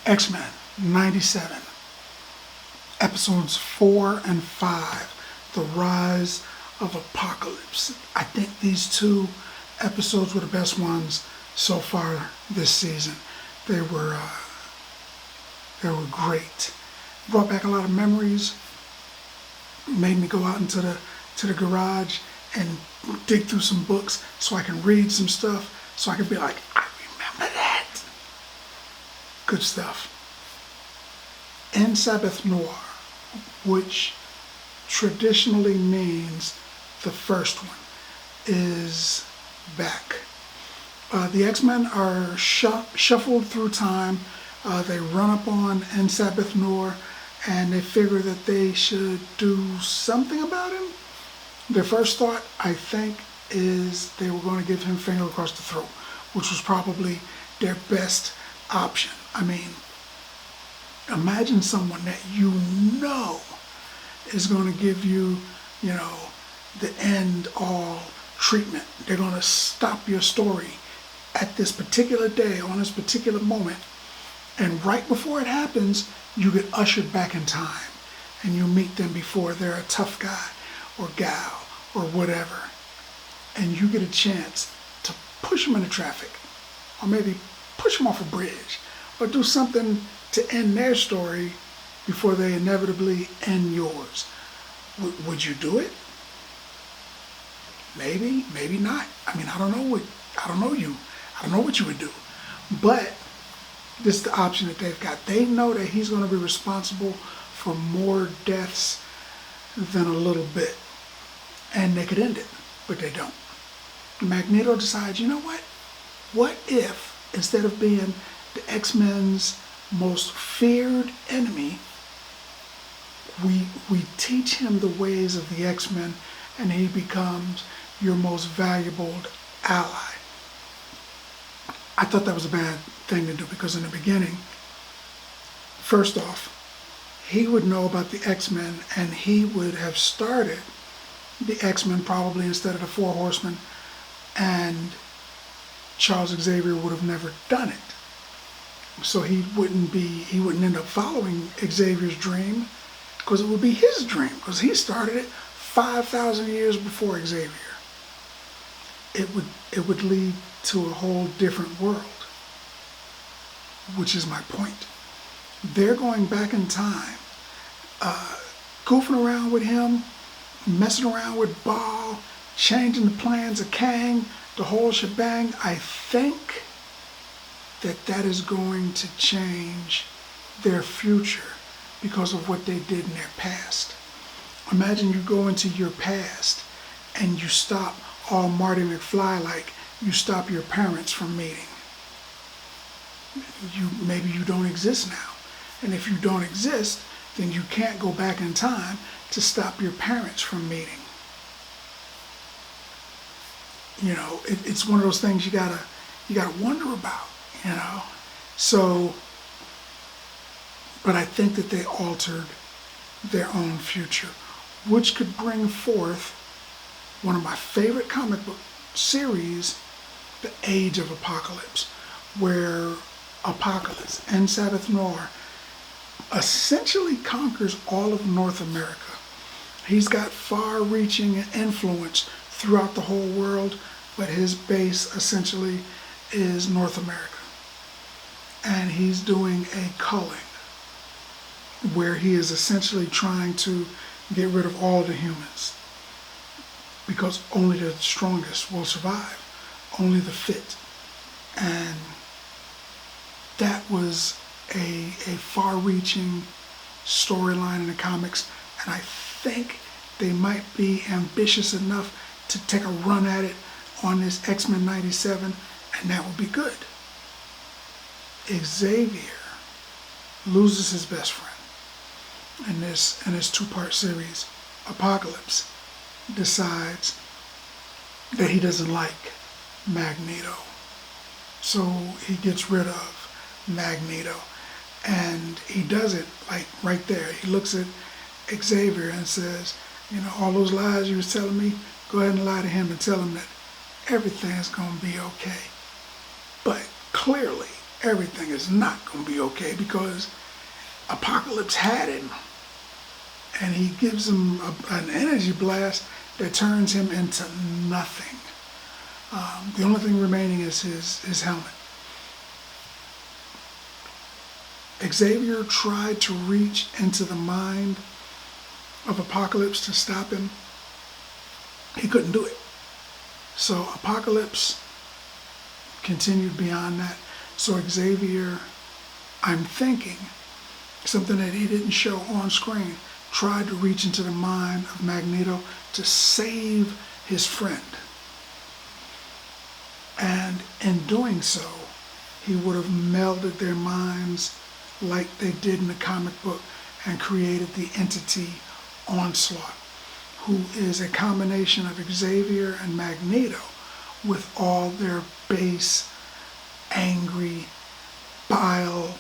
X-Men 97, episodes 4 and 5, The Rise of Apocalypse. I think these two episodes were the best ones so far this season. They were great. Brought back a lot of memories. Made me go out into the garage and dig through some books so I can read some stuff so I can be like, I remember that. Good stuff. En Sabbath Noir, which traditionally means the first one, is back. The X-Men are shuffled through time. They run up on En Sabbath Noir and they figure that they should do something about him. Their first thought, I think, is they were going to give him finger across the throat, which was probably their best option. I mean, imagine someone that you know is going to give you, the end-all treatment. They're going to stop your story at this particular day, on this particular moment, and right before it happens, you get ushered back in time, and you meet them before they're a tough guy or gal or whatever, and you get a chance to push them into traffic, or maybe push them off a bridge, or do something to end their story before they inevitably end yours. Would you do it? Maybe, maybe not. I mean, I don't know you. I don't know what you would do. But this is the option that they've got. They know that he's going to be responsible for more deaths than a little bit. And they could end it, but they don't. Magneto decides, you know what? What if, instead of being the X-Men's most feared enemy, we teach him the ways of the X-Men and he becomes your most valuable ally. I thought that was a bad thing to do because in the beginning, first off, he would know about the X-Men and he would have started the X-Men probably instead of the Four Horsemen, and Charles Xavier would have never done it. So he wouldn't end up following Xavier's dream because it would be his dream because he started it 5,000 years before Xavier. It would lead to a whole different world, which is my point. They're going back in time, goofing around with him, messing around with Baal, changing the plans of Kang, the whole shebang. I think that is going to change their future because of what they did in their past. Imagine you go into your past and you stop all Marty McFly like you stop your parents from meeting. Maybe you don't exist now. And if you don't exist, then you can't go back in time to stop your parents from meeting. It's one of those things you gotta wonder about, So, but I think that they altered their own future, which could bring forth one of my favorite comic book series, The Age of Apocalypse, where Apocalypse, En Sabbath Noir, essentially conquers all of North America. He's got far-reaching influence throughout the whole world, but his base essentially is North America. And he's doing a culling where he is essentially trying to get rid of all the humans because only the strongest will survive, only the fit. And that was a far-reaching storyline in the comics, and I think they might be ambitious enough to take a run at it on this X-Men 97, and that would be good. Xavier loses his best friend in this two-part series. Apocalypse decides that he doesn't like Magneto, so he gets rid of Magneto. And he does it like right there. He looks at Xavier and says, all those lies you was telling me, go ahead and lie to him and tell him that everything's going to be okay. But clearly, everything is not going to be okay because Apocalypse had him. And he gives him an energy blast that turns him into nothing. The only thing remaining is his helmet. Xavier tried to reach into the mind of Apocalypse to stop him. He couldn't do it. So Apocalypse continued beyond that. So Xavier, I'm thinking, something that he didn't show on screen, tried to reach into the mind of Magneto to save his friend. And in doing so, he would have melded their minds like they did in the comic book and created the entity Onslaught, who is a combination of Xavier and Magneto with all their base, angry, bile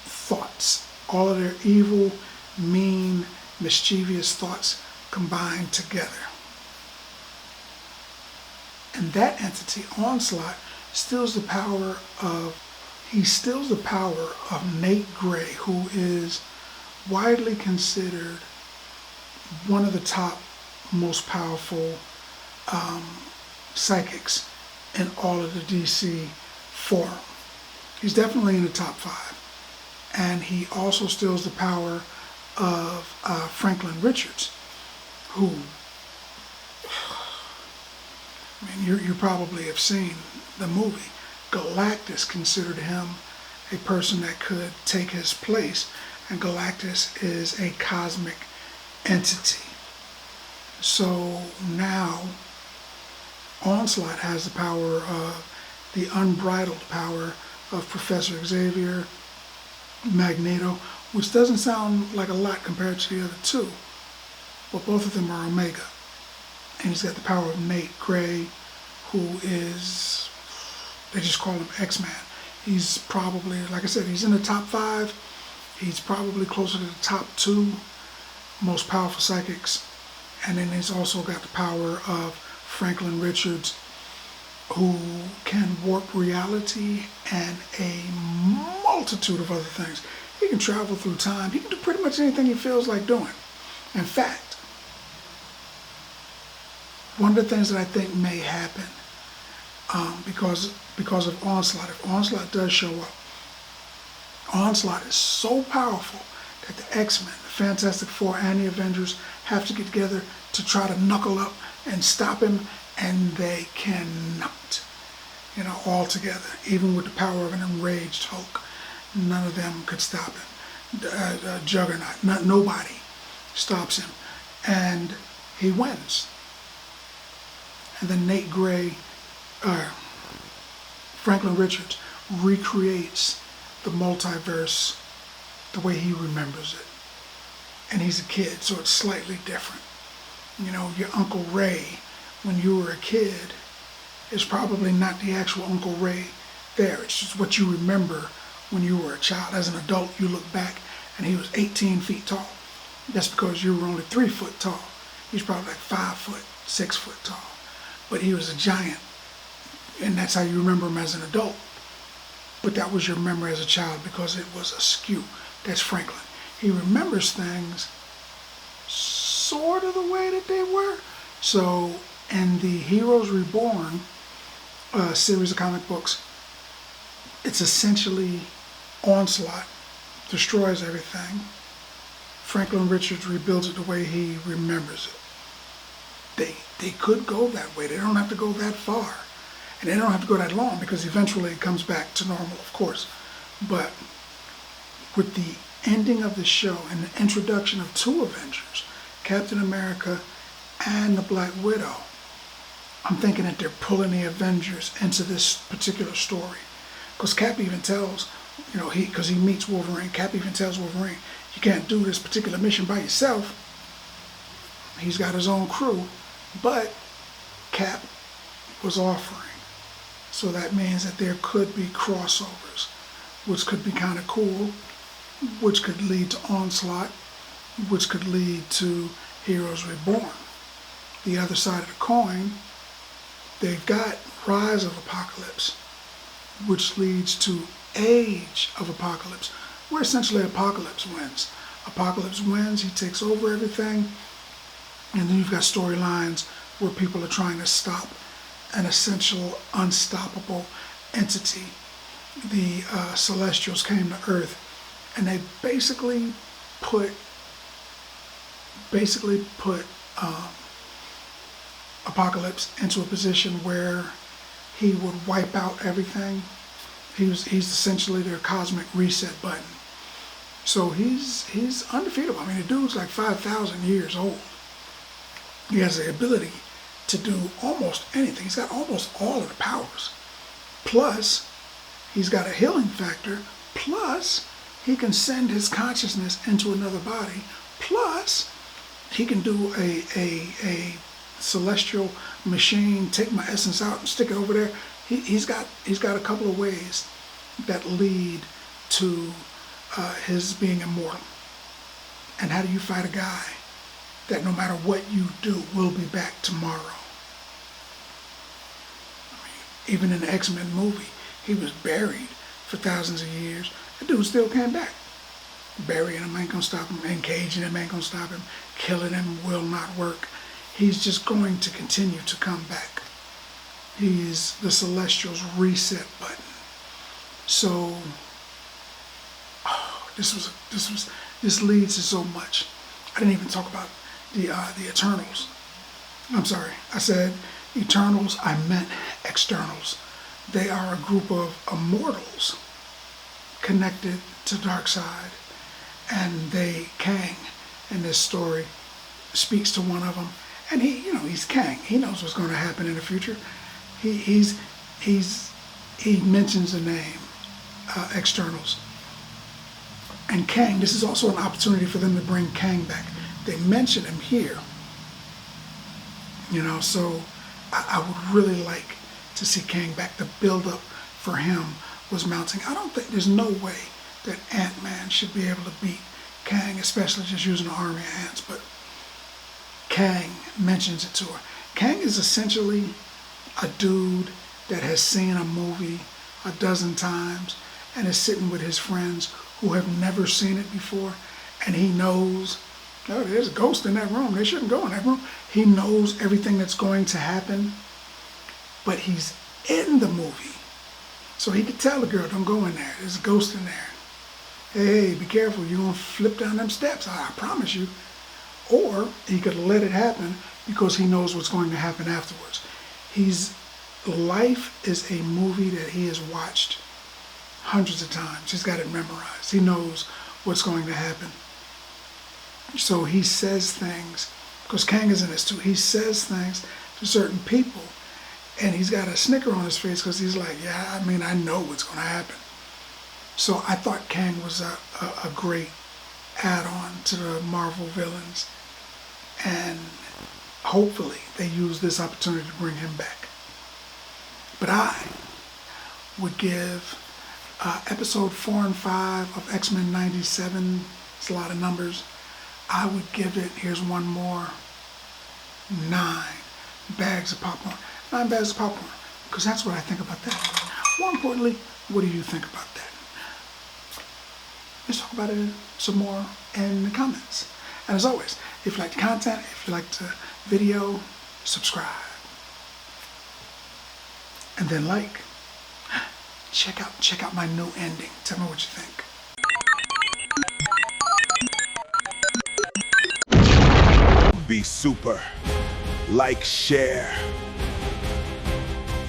thoughts, all of their evil, mean, mischievous thoughts combined together. And that entity, Onslaught, steals the power of Nate Gray, who is widely considered one of the top most powerful psychics in all of the DC forum. He's definitely in the top 5. And he also steals the power of Franklin Richards, who, I mean, you probably have seen the movie. Galactus considered him a person that could take his place, and Galactus is a cosmic entity. So now Onslaught has the power of the unbridled power of Professor Xavier, Magneto, which doesn't sound like a lot compared to the other two, but both of them are Omega. And he's got the power of Nate Gray, who is, they just call him X-Man. He's probably, like I said, he's in the top 5. He's probably closer to the top 2 most powerful psychics. And then he's also got the power of Franklin Richards, who can warp reality and a multitude of other things. He can travel through time. He can do pretty much anything he feels like doing. In fact, one of the things that I think may happen because of Onslaught, if Onslaught does show up, Onslaught is so powerful that the X-Men, the Fantastic Four, and the Avengers have to get together to try to knuckle up and stop him, and they cannot. All together, even with the power of an enraged Hulk, none of them could stop him. Juggernaut, nobody stops him, and he wins. And then Nate Gray, Franklin Richards, recreates the multiverse the way he remembers it. And he's a kid, so it's slightly different. Your Uncle Ray, when you were a kid, is probably not the actual Uncle Ray there. It's just what you remember when you were a child. As an adult, you look back and he was 18 feet tall. That's because you were only 3 foot tall. He's probably like 5 foot, 6 foot tall. But he was a giant, and that's how you remember him as an adult. But that was your memory as a child because it was askew. That's Franklin. He remembers things sort of the way that they were. So in the Heroes Reborn series of comic books, it's essentially Onslaught destroys everything. Franklin Richards rebuilds it the way he remembers it. They could go that way. They don't have to go that far. And they don't have to go that long because eventually it comes back to normal, of course. But with the ending of the show and the introduction of 2 Avengers, Captain America and the Black Widow, I'm thinking that they're pulling the Avengers into this particular story. Because Cap even tells, because he meets Wolverine, Cap even tells Wolverine, you can't do this particular mission by yourself. He's got his own crew, but Cap was offering. So that means that there could be crossovers, which could be kind of cool, which could lead to Onslaught, which could lead to Heroes Reborn. The other side of the coin, they've got Rise of Apocalypse, which leads to Age of Apocalypse, where essentially Apocalypse wins. Apocalypse wins, he takes over everything, and then you've got storylines where people are trying to stop an essential unstoppable entity. The Celestials came to Earth, and they basically put Apocalypse into a position where he would wipe out everything. He's essentially their cosmic reset button. So he's undefeatable. I mean, the dude's like 5,000 years old. He has the ability to do almost anything. He's got almost all of the powers. Plus, he's got a healing factor. Plus, he can send his consciousness into another body. Plus, he can do a celestial machine, take my essence out and stick it over there. He's got a couple of ways that lead to his being immortal. And how do you fight a guy that no matter what you do will be back tomorrow? I mean, even in the X-Men movie, he was buried for thousands of years. The dude still came back. Burying him ain't gonna stop him. Encaging him ain't gonna stop him. Killing him will not work. He's just going to continue to come back. He's the Celestial's reset button. So, this leads to so much. I didn't even talk about the Eternals. I'm sorry, I said Eternals, I meant Externals. They are a group of immortals connected to Darkseid, and Kang in this story speaks to one of them, and he's Kang. He knows what's going to happen in the future. He mentions the name Externals, and Kang. This is also an opportunity for them to bring Kang back. They mention him here, so I would really like to see Kang back. The build-up for him was mounting. I don't think there's no way that Ant-Man should be able to beat Kang, especially just using an army of ants, but Kang mentions it to her. Kang is essentially a dude that has seen a movie a dozen times and is sitting with his friends who have never seen it before, and he knows, oh, there's a ghost in that room. They shouldn't go in that room. He knows everything that's going to happen, but he's in the movie. So he could tell the girl, don't go in there. There's a ghost in there. Hey, be careful. You're going to flip down them steps. I promise you. Or he could let it happen because he knows what's going to happen afterwards. Life is a movie that he has watched hundreds of times. He's got it memorized. He knows what's going to happen. So he says things, because Kang is in this too, he says things to certain people, and he's got a snicker on his face because he's like, yeah, I know what's going to happen. So I thought Kang was a great add-on to the Marvel villains, and hopefully they use this opportunity to bring him back. But I would give episode 4 and 5 of X-Men 97, it's a lot of numbers, I would give it, here's one more, 9 bags of popcorn. 9 bags of popcorn, because that's what I think about that. More importantly, what do you think about that? Let's talk about it some more in the comments. And as always, if you like the content, if you like the video, subscribe. And then like. Check out my new ending. Tell me what you think. Be super. Like, share,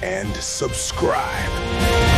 and subscribe.